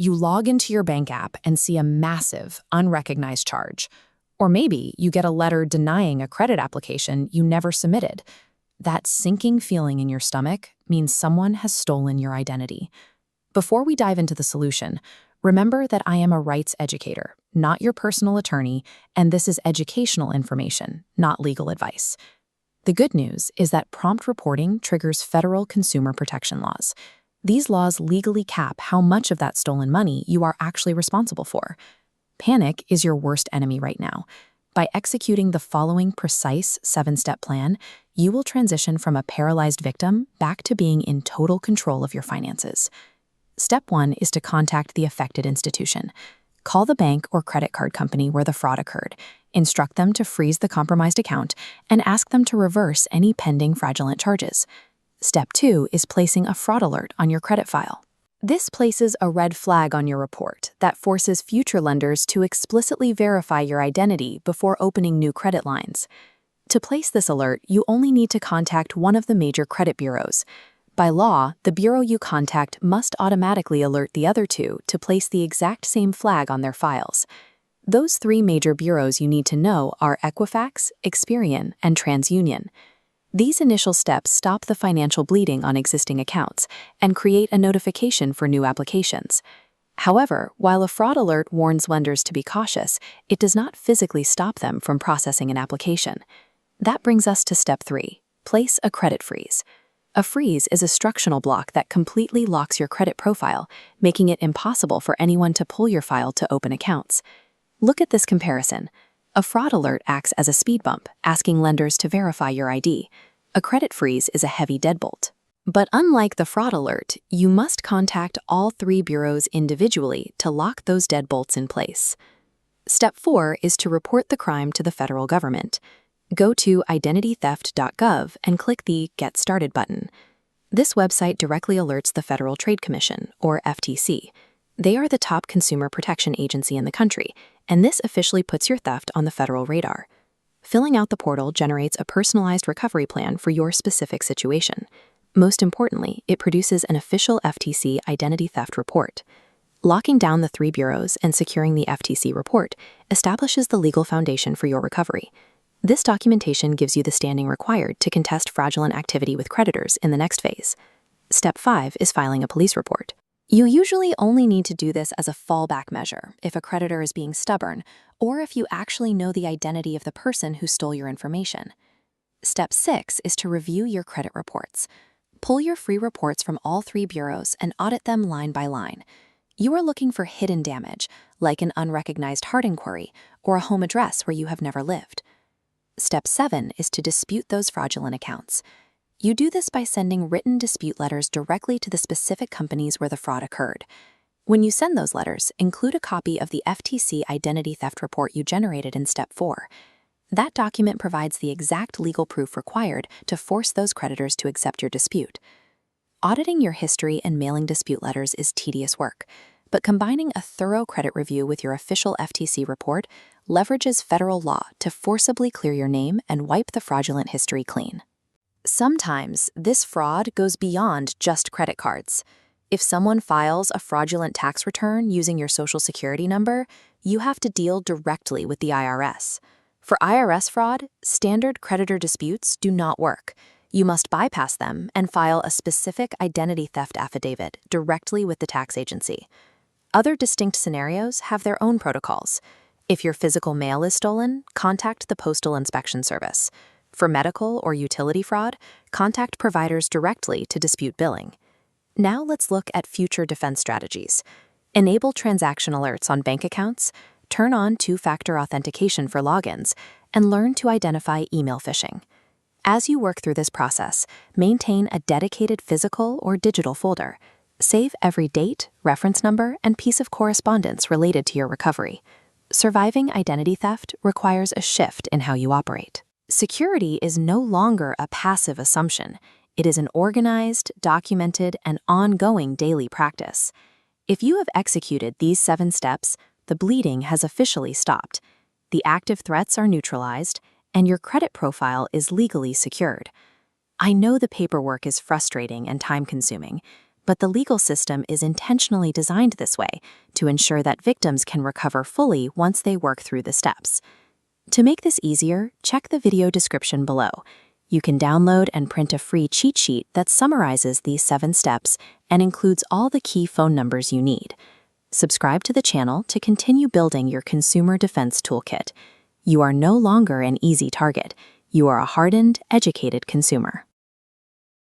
You log into your bank app and see a massive, unrecognized charge. Or maybe you get a letter denying a credit application you never submitted. That sinking feeling in your stomach means someone has stolen your identity. Before we dive into the solution, remember that I am a rights educator, not your personal attorney, and this is educational information, not legal advice. The good news is that prompt reporting triggers federal consumer protection laws. These laws legally cap how much of that stolen money you are actually responsible for. Panic is your worst enemy right now. By executing the following precise 7-step plan, you will transition from a paralyzed victim back to being in total control of your finances. Step 1 is to contact the affected institution. Call the bank or credit card company where the fraud occurred, instruct them to freeze the compromised account, and ask them to reverse any pending fraudulent charges. Step 2 is placing a fraud alert on your credit file. This places a red flag on your report that forces future lenders to explicitly verify your identity before opening new credit lines. To place this alert, you only need to contact one of the major credit bureaus. By law, the bureau you contact must automatically alert the other two to place the exact same flag on their files. Those 3 major bureaus you need to know are Equifax, Experian, and TransUnion. These initial steps stop the financial bleeding on existing accounts and create a notification for new applications. However, while a fraud alert warns lenders to be cautious, it does not physically stop them from processing an application. That brings us to step 3, place a credit freeze. A freeze is a structural block that completely locks your credit profile, making it impossible for anyone to pull your file to open accounts. Look at this comparison. A fraud alert acts as a speed bump, asking lenders to verify your ID. A credit freeze is a heavy deadbolt. But unlike the fraud alert, you must contact all 3 bureaus individually to lock those deadbolts in place. Step 4 is to report the crime to the federal government. Go to IdentityTheft.gov and click the Get Started button. This website directly alerts the Federal Trade Commission, or FTC. They are the top consumer protection agency in the country, and this officially puts your theft on the federal radar. Filling out the portal generates a personalized recovery plan for your specific situation. Most importantly, it produces an official FTC Identity Theft Report. Locking down the 3 bureaus and securing the FTC report establishes the legal foundation for your recovery. This documentation gives you the standing required to contest fraudulent activity with creditors in the next phase. Step 5 is filing a police report. You usually only need to do this as a fallback measure if a creditor is being stubborn or if you actually know the identity of the person who stole your information. Step 6 is to review your credit reports. Pull your free reports from all 3 bureaus and audit them line by line. You are looking for hidden damage, like an unrecognized hard inquiry or a home address where you have never lived. Step 7 is to dispute those fraudulent accounts. You do this by sending written dispute letters directly to the specific companies where the fraud occurred. When you send those letters, include a copy of the FTC Identity Theft Report you generated in Step 4. That document provides the exact legal proof required to force those creditors to accept your dispute. Auditing your history and mailing dispute letters is tedious work, but combining a thorough credit review with your official FTC report leverages federal law to forcibly clear your name and wipe the fraudulent history clean. Sometimes this fraud goes beyond just credit cards. If someone files a fraudulent tax return using your Social Security number, you have to deal directly with the IRS. For IRS fraud, standard creditor disputes do not work. You must bypass them and file a specific identity theft affidavit directly with the tax agency. Other distinct scenarios have their own protocols. If your physical mail is stolen, contact the Postal Inspection Service. For medical or utility fraud, contact providers directly to dispute billing. Now let's look at future defense strategies. Enable transaction alerts on bank accounts, turn on 2-factor authentication for logins, and learn to identify email phishing. As you work through this process, maintain a dedicated physical or digital folder. Save every date, reference number, and piece of correspondence related to your recovery. Surviving identity theft requires a shift in how you operate. Security is no longer a passive assumption. It is an organized, documented, and ongoing daily practice. If you have executed these 7 steps, the bleeding has officially stopped. The active threats are neutralized, and your credit profile is legally secured. I know the paperwork is frustrating and time-consuming, but the legal system is intentionally designed this way to ensure that victims can recover fully once they work through the steps. To make this easier, check the video description below. You can download and print a free cheat sheet that summarizes these 7 steps and includes all the key phone numbers you need. Subscribe to the channel to continue building your consumer defense toolkit. You are no longer an easy target. You are a hardened, educated consumer.